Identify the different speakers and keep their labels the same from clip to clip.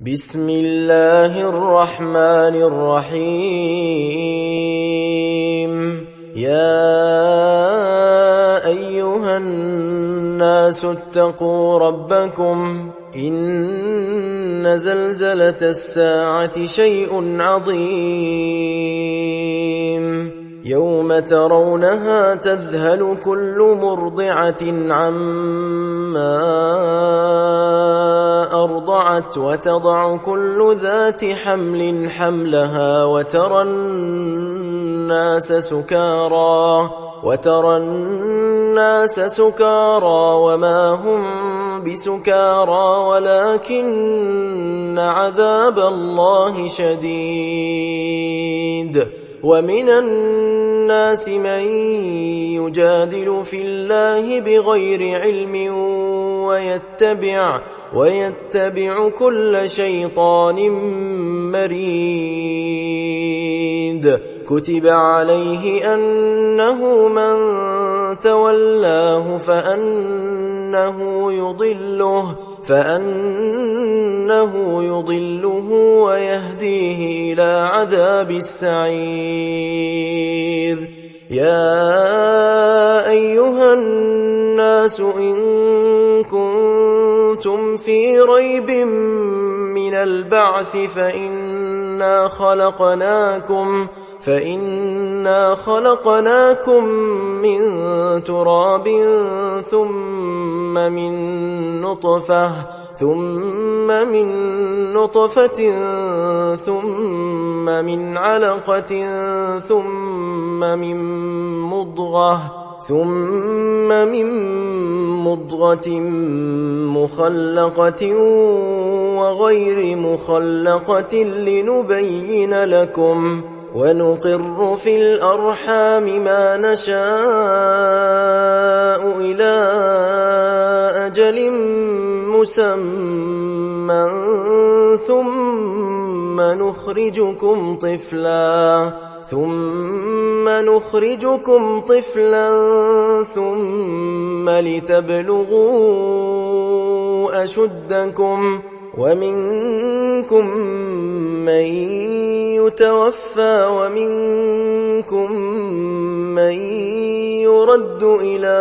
Speaker 1: بسم الله الرحمن الرحيم يا أيها الناس اتقوا ربكم إن زلزلة الساعة شيء عظيم يوم ترونها تذهل كل مرضعة عما أرضعت وتضع كل ذات حمل حملها وترى الناس سكارى وما هم بسكارى ولكن عذاب الله شديد ومن الناس من يجادل في الله بغير علم ويتبع كل شيطان مريد كتب عليه أنه من تولاه فأنه يضله ويهديه إلى عذاب السعير يا أيها الناس إن كنتم في ريب من البعث فإنا خلقناكم من تراب ثم من نطفة ثم من علقة ثم من مضغة مخلقة وغير مخلقة لنبين لكم ونقر في الأرحام ما نشاء إلى أجل مسمى ثم نخرجكم طفلا ثم لتبلغوا أشدكم ومنكم من يتوفى ومنكم من يرد إلى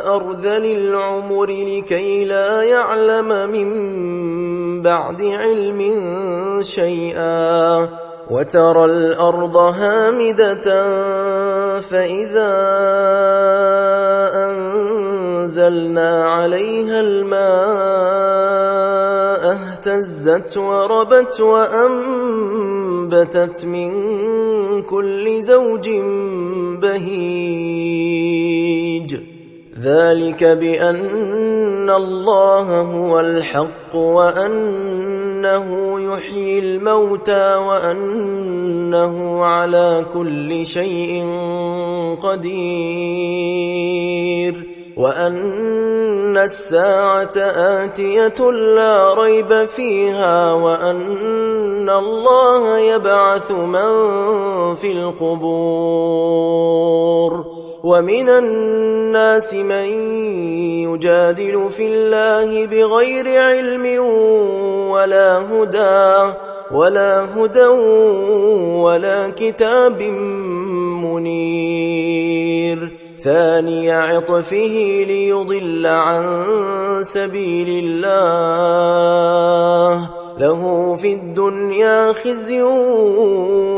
Speaker 1: أرذل العمر لكي لا يعلم من بعد علم شيئا وترى الأرض هامدة فإذا أنزلنا عليها الماء اهتزت وربت وأنبتت من كل زوج بهيج ذلك بأن الله هو الحق وأنه يحيي الموتى وأنه على كل شيء قدير وأن الساعة آتية لا ريب فيها وأن الله يبعث من في القبور ومن الناس من يجادل في الله بغير علم ولا هدى ولا كتاب منير ثاني عطفه ليضل عن سبيل الله له في الدنيا خزي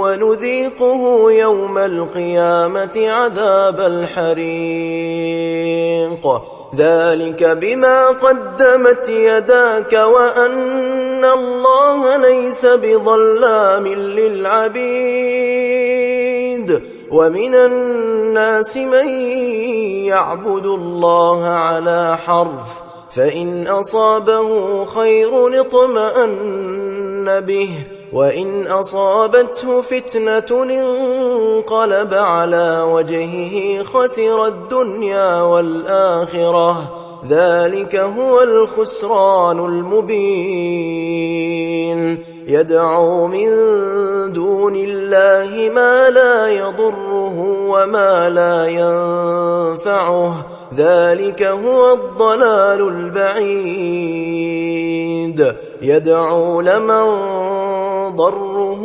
Speaker 1: ونذيقه يوم القيامة عذاب الحريق ذلك بما قدمت يداك وأن الله ليس بظلام للعبيد ومن الناس من يعبد الله على حرف فإن أصابه خير اطمأن به وإن أصابته فتنة انقلب على وجهه خسر الدنيا والآخرة ذلك هو الخسران المبين يدعو من دون الله ما لا يضره وما لا ينفعه ذلك هو الضلال البعيد يدعو لمن ضره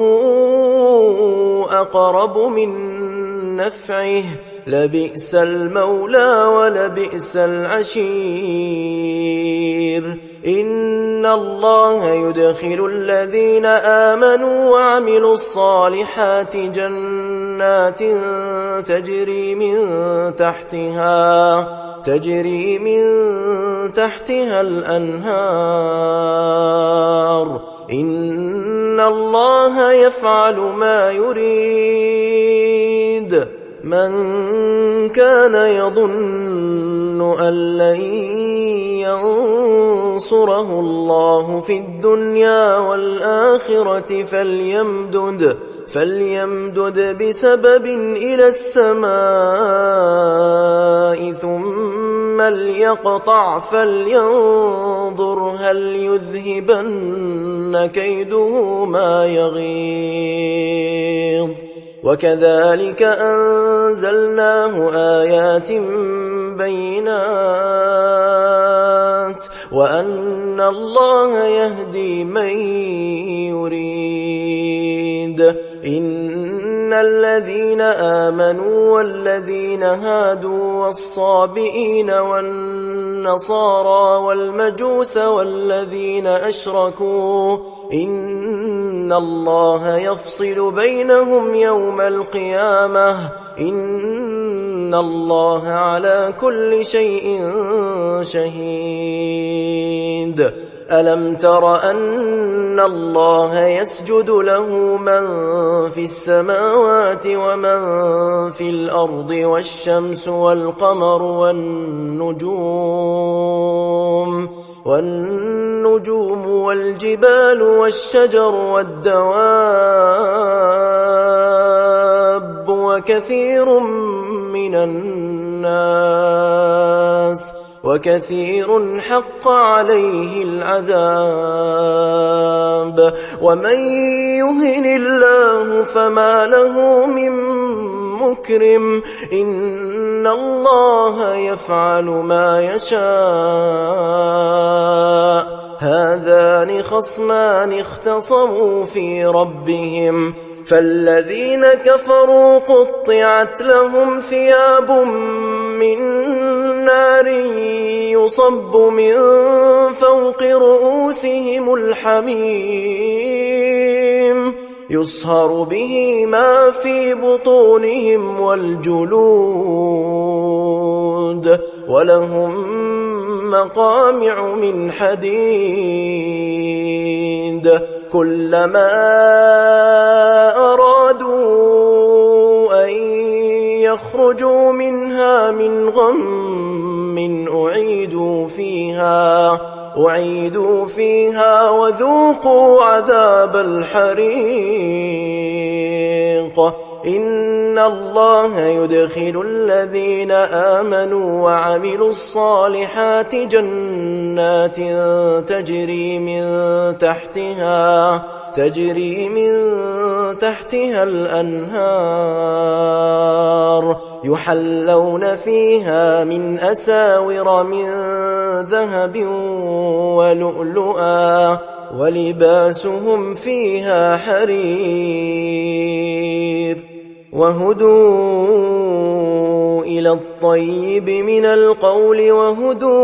Speaker 1: أقرب من نفعه لبئس المولى ولبئس العشير إن الله يدخل الذين آمنوا وعملوا الصالحات جنات تجري من تحتها الأنهار إن الله يفعل ما يريد من كان يظن أن لن ينصره الله في الدنيا والآخرة فليمدد بسبب إلى السماء ثم ليقطع فلينظر هل يذهبن كيده ما يغيظ وكذلك أنزلناه آيات بينات وأن الله يهدي من يريد إن الذين آمنوا والذين هادوا والصابئين والنصارى والمجوس والذين أشركوا إن الله يفصل بينهم يوم القيامة إن الله على كل شيء شهيد ألم تر أن الله يسجد له من في السماوات ومن في الأرض والشمس والقمر والنجوم والجبال والشجر والدواب وكثير حق عليه العذاب ومن يهن الله فما له من مكرم إن الله يفعل ما يشاء هذان خصمان اختصموا في ربهم فالذين كفروا قطعت لهم ثياب من نار يصب من فوق رؤوسهم الحميم يصهر به ما في بطونهم والجلود ولهم مقامع من حديد كلما أرادوا أن يخرجوا منها من غم أعيدوا فيها وذوقوا عذاب الحريق إن الله يدخل الذين آمنوا وعملوا الصالحات جنات تجري من تحتها الأنهار يحلون فيها من أساور من ذهب ولؤلؤا ولباسهم فيها حرير وهدوا إلى الطيب من القول وهدوا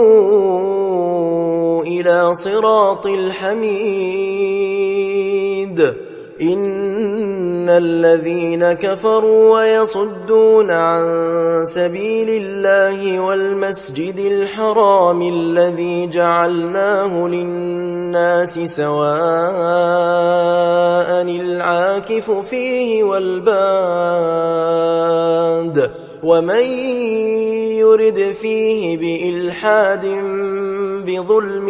Speaker 1: إلى صراط الحميد إن الذين كفروا ويصدون عن سبيل الله والمسجد الحرام الذي جعلناه للناس سواء العاكف فيه والباد ومن يرد فيه بإلحاد بظلم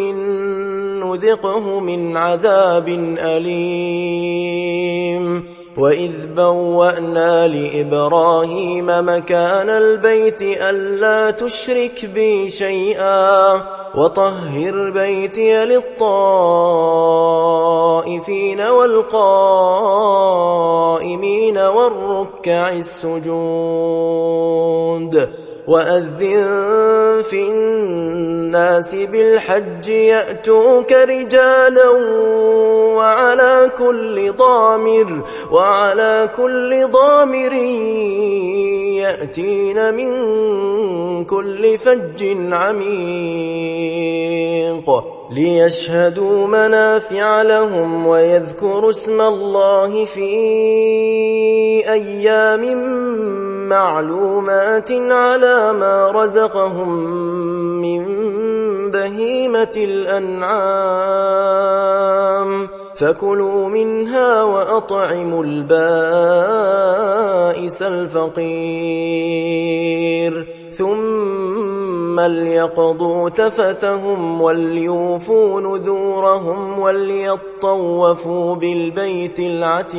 Speaker 1: نذقه من عذاب أليم وإذ بوأنا لإبراهيم مكان البيت ألا تشرك بي شيئا وطهر بيتي للطائفين والقائمين والركع السجود وأذن في الناس بالحج يأتوك رجالا وعلى كل ضامر يأتين من كل فج عميق ليشهدوا منافع لهم ويذكروا اسم الله في أيام معلومات على ما رزقهم من بهيمة الأنعام فكلوا منها وأطعموا البائس الفقير ثم ليقضوا تفثهم وليوفوا نذورهم وليطوفوا بالبيت العتيق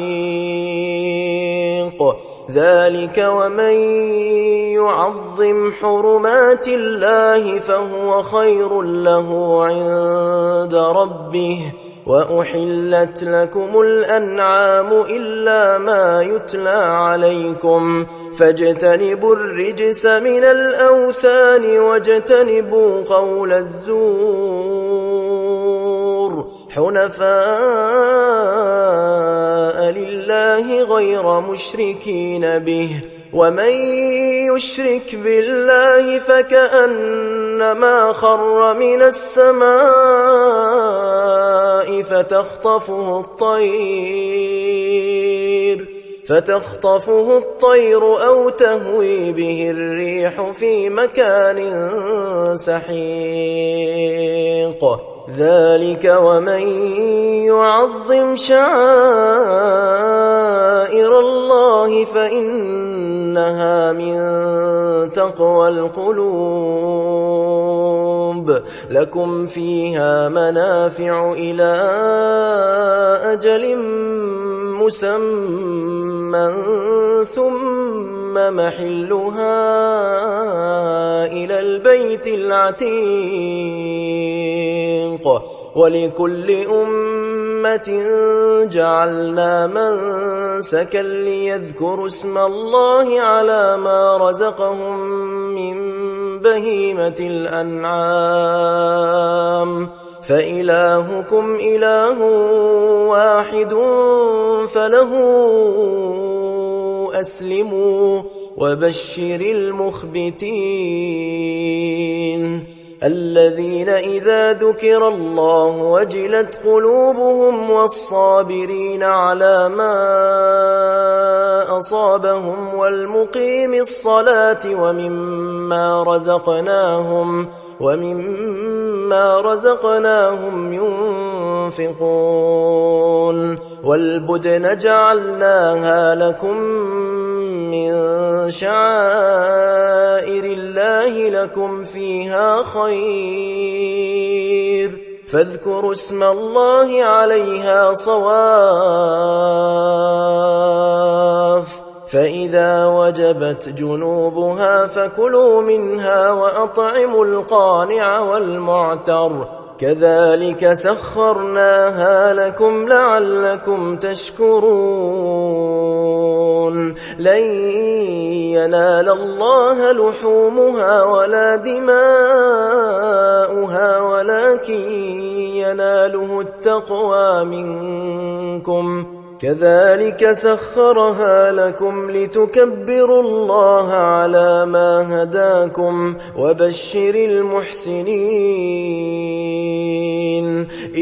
Speaker 1: ذلك ومن يعظم حرمات الله فهو خير له عند ربه وأحلت لكم الأنعام إلا ما يتلى عليكم فاجتنبوا الرجس من الأوثان واجتنبوا قول الزور حنفاء لله غير مشركين به ومن يشرك بالله فكأنما خر من السماء فتخطفه الطير أو تهوي به الريح في مكان سحيق ذلك ومن يعظم شعائر الله فإنها من تقوى القلوب لكم فيها منافع إلى أجل مسمى ثم محلها إلى البيت العتيق ولكل أمة جعلنا منسكا ليذكروا اسم الله على ما رزقهم من بهيمة الأنعام فإلهكم إله واحد فله أسلموا وبشر المخبتين الذين إذا ذكر الله وجلت قلوبهم والصابرين على ما أصابهم والمقيم الصلاة ومما رزقناهم ينفقون والبدن جعلناها لكم من شعائر الله لكم فيها خير فاذكروا اسم الله عليها صواف فإذا وجبت جنوبها فكلوا منها وأطعموا القانع والمعتر كذلك سخرناها لكم لعلكم تشكرون لن ينال الله لحومها ولا دماؤها ولكن يناله التقوى منكم كذلك سخرها لكم لتكبروا الله على ما هداكم وبشر المحسنين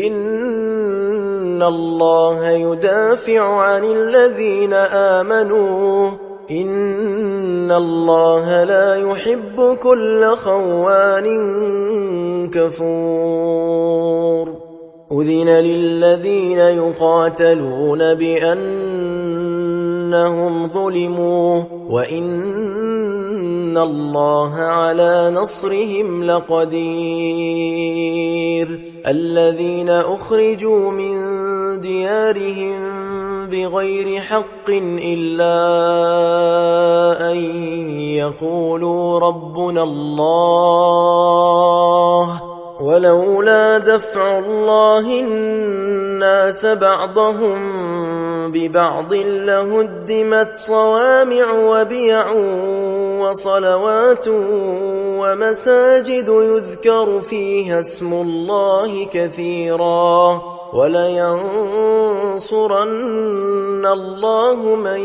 Speaker 1: إن الله يدافع عن الذين آمنوا إن الله لا يحب كل خوان كفور أذن للذين يقاتلون بأنهم ظلموا وإن الله على نصرهم لقدير الذين أخرجوا من ديارهم بغير حق إلا أن يقولوا ربنا الله ولولا دفع الله الناس بعضهم ببعض لهدمت صوامع وبيع وصلوات ومساجد يذكر فيها اسم الله كثيرا ولينصرن الله من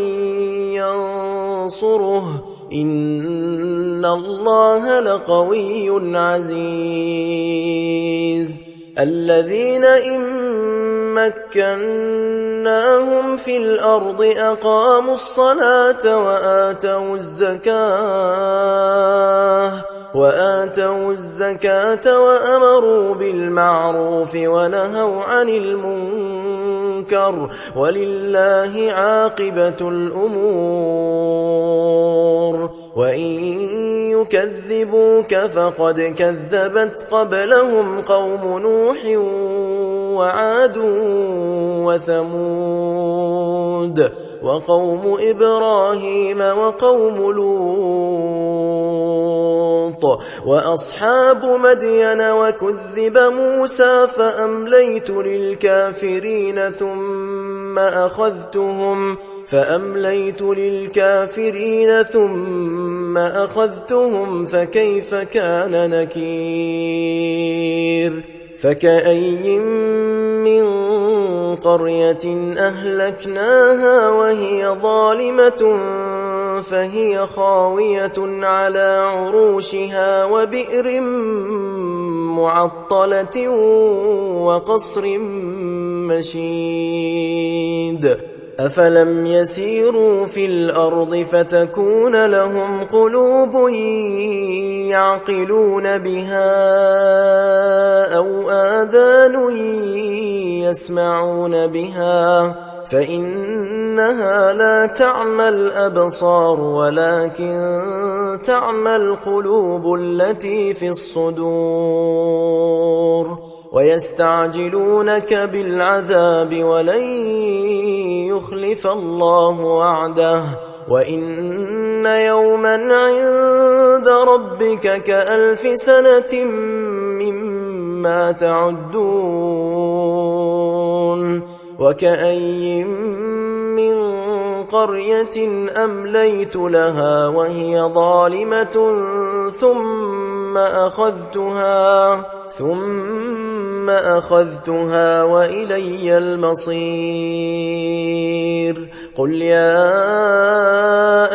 Speaker 1: ينصره إن الله لقوي عزيز الذين إن مكناهم في الأرض أقاموا الصلاة وآتوا الزكاة وأمروا بالمعروف ونهوا عن المنكر ولله عاقبة الأمور وإن يكذبوك فقد كذبت قبلهم قوم نوح وعاد وثمود وقوم إبراهيم وقوم لوط وأصحاب مدين وكذب موسى فأمليت للكافرين ثم أخذتهم فكيف كان نكير فكأي من قرية أهلكناها وهي ظالمة فهي خاوية على عروشها وبئر معطلة وقصر مشيد أفلم يسيروا في الأرض فتكون لهم قلوب يعقلون بها أو آذان يسمعون بها فإنها لا تعمى الأبصار ولكن تعمى القلوب التي في الصدور ويستعجلونك بالعذاب ولن يخلف الله وعده وإن يوما عند ربك كألف سنة مما تعدون وكأي من قرية أمليت لها وهي ظالمة ثم أخذتها وإلي المصير قل يا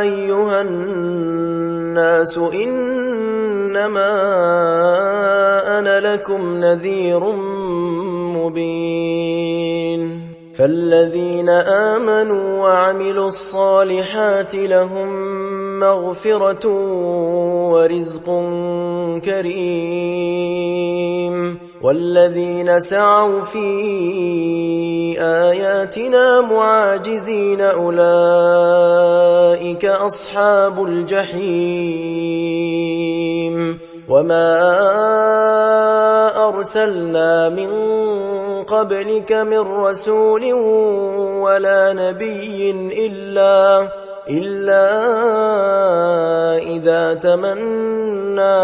Speaker 1: أيها الناس إنما أنا لكم نذير مبين فالذين آمنوا وعملوا الصالحات لهم مغفرة ورزق كريم والذين سعوا في آياتنا معاجزين أولئك أصحاب الجحيم وما أرسلنا من قبلك من رسول ولا نبي إلا إذا تمنى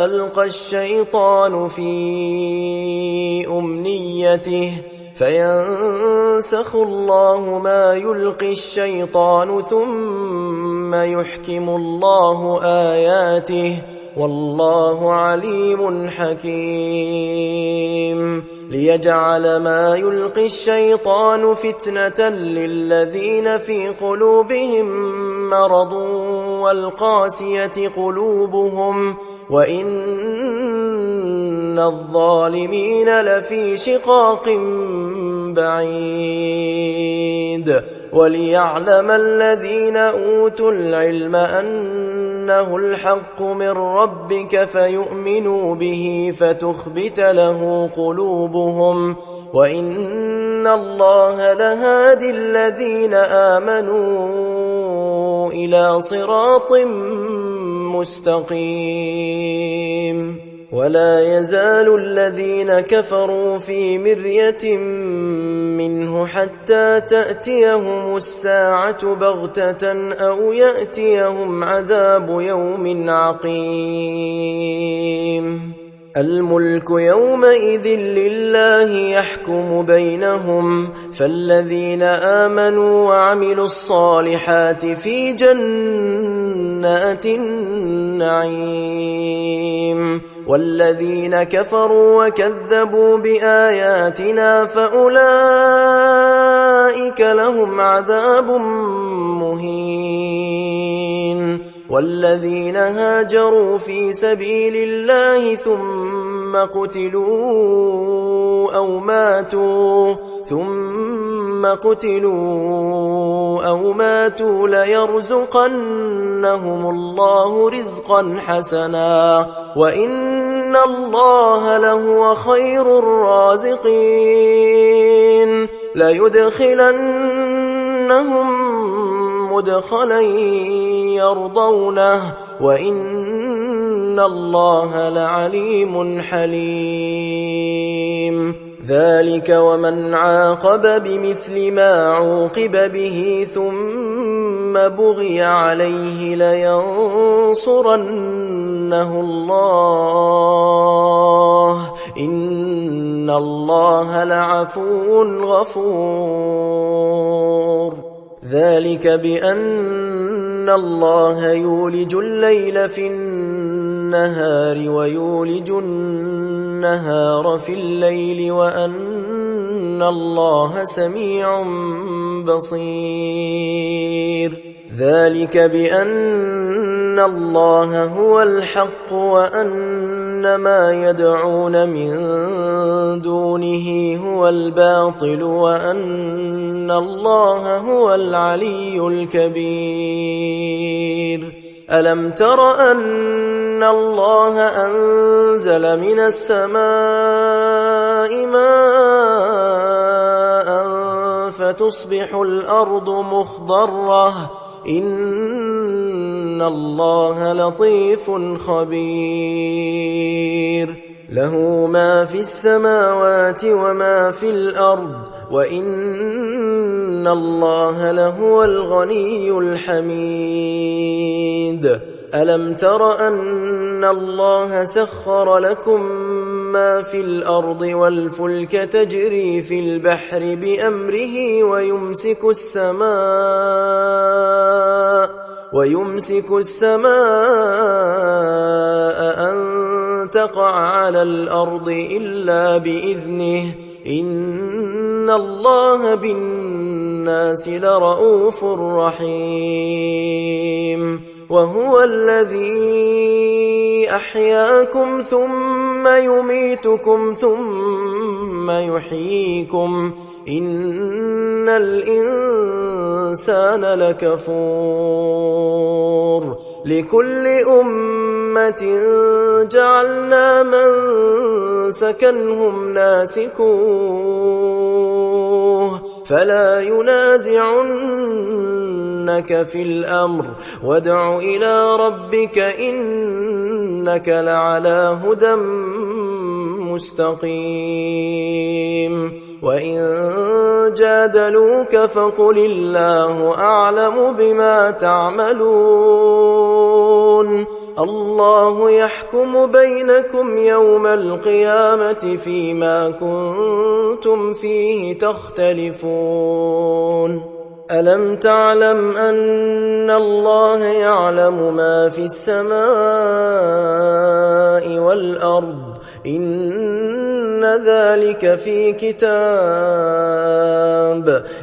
Speaker 1: ألقى الشيطان في أمنيته فينسخ الله ما يلقي الشيطان ثم يحكم الله آياته والله عليم حكيم ليجعل ما يلقي الشيطان فتنة للذين في قلوبهم مرض والقاسية قلوبهم وإن الظالمين لفي شقاق بعيد وليعلم الذين أوتوا العلم أنه الحق من ربك فيؤمنوا به فتخبت له قلوبهم وإن الله لهادي الذين آمنوا إلى صراط مستقيم ولا يزال الذين كفروا في مرية منه حتى تأتيهم الساعة بغتة أو يأتيهم عذاب يوم عقيم الملك يومئذ لله يحكم بينهم فالذين آمنوا وعملوا الصالحات في جنات النعيم والذين كفروا وكذبوا بآياتنا فأولئك لهم عذاب مهين والذين هاجروا في سبيل الله ثم قتلوا أو ماتوا ليرزقنهم الله رزقا حسنا وإن الله لهو خير الرازقين ليدخلنهم مدخلا يرضونه وإن الله لعليم حليم ذلك ومن عاقب بمثل ما عوقب به ثم بغي عليه لينصرنه الله إن الله لعفو غفور ذلك بأن الله يولج الليل في النهار ويولج النهار في الليل وأن الله سميع بصير ذلك بأن الله هو الحق وأن ما يدعون من دونه هو الباطل وأن الله هو العلي الكبير ألم تر أن الله أنزل من السماء ماء فتصبح الأرض مخضرة إن الله لطيف خبير له ما في السماوات وما في الأرض وإن الله لهو الغني الحميد ألم تر أن الله سخر لكم ما في الأرض والفلك تجري في البحر بأمره ويمسك السماء أن تقع على الأرض إلا بإذنه إن الله بالناس لرؤوف رحيم وهو الذي أحياكم ثم يميتكم ثم يحييكم إن الإنسان لكفور لكل أمة جعلنا منسكا هم ناسكوه فلا ينازعنك في الأمر وادع إلى ربك إنك لعلى هدى مستقيم وإن جادلوك فقل الله أعلم بما تعملون الله يحكم بينكم يوم القيامة فيما كنتم فيه تختلفون ألم تعلم أن الله يعلم ما في السماء والأرض إن ذلك في كتاب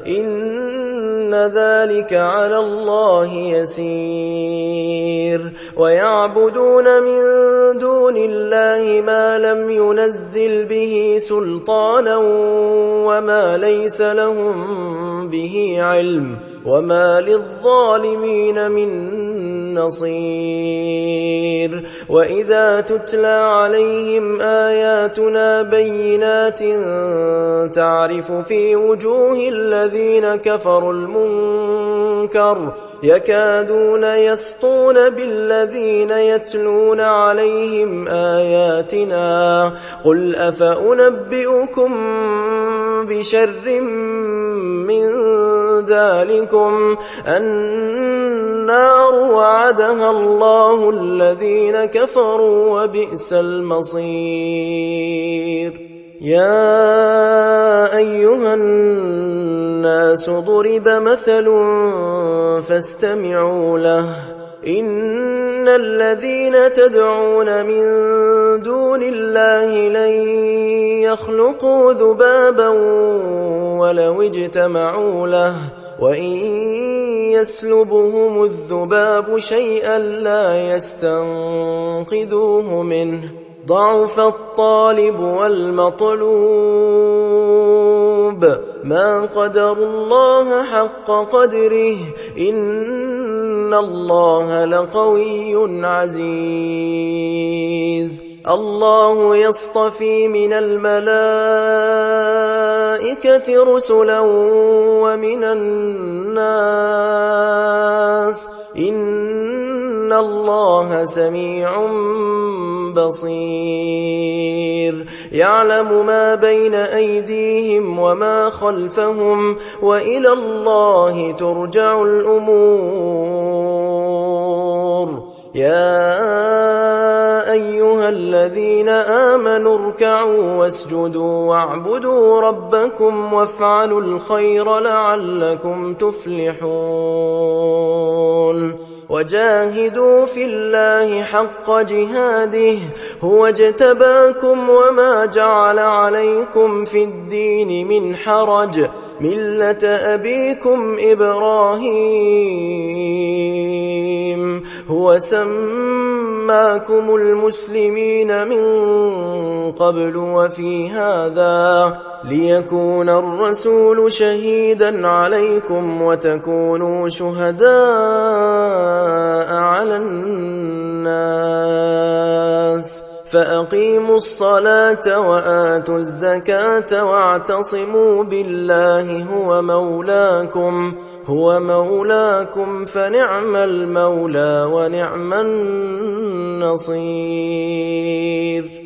Speaker 1: إن ذلك على الله يسير ويعبدون من دون الله ما لم ينزل به سلطانا وما ليس لهم به علم وما للظالمين من نصير وإذا تتلى عليهم آياتنا بينات تعرف في وجوه الذين كفروا المنكر يكادون يسطون بالذين يتلون عليهم آياتنا قل أفأنبئكم بشر من ذلكم النار وعدها الله الذين كفروا وبئس المصير. يا أيها الناس ضرب مثل فاستمعوا له إن الذين تدعون من دون الله لن يخلقوا ذبابا ولو اجتمعوا له وإن يسلبهم الذباب شيئا لا يستنقذوه منه ضعف الطالب والمطلوب ما قدروا الله حق قدره إن الله لقوي عزيز. الله يصطفي من الملائكة رسلا ومن الناس إن الله سميع بصير. يعلم ما بين أيديهم وما خلفهم وإلى الله ترجع الأمور. يا أيها الذين آمنوا اركعوا واسجدوا واعبدوا ربكم وافعلوا الخير لعلكم تفلحون. وجاهدوا في الله حق جهاده هو اجتباكم وما جعل عليكم في الدين من حرج ملة أبيكم إبراهيم هو سماكم المسلمين من قبل وفي هذا ليكون الرسول شهيدا عليكم وتكونوا شهداء على الناس فأقيموا الصلاة وآتوا الزكاة واعتصموا بالله هو مولاكم فنعم المولى ونعم النصير.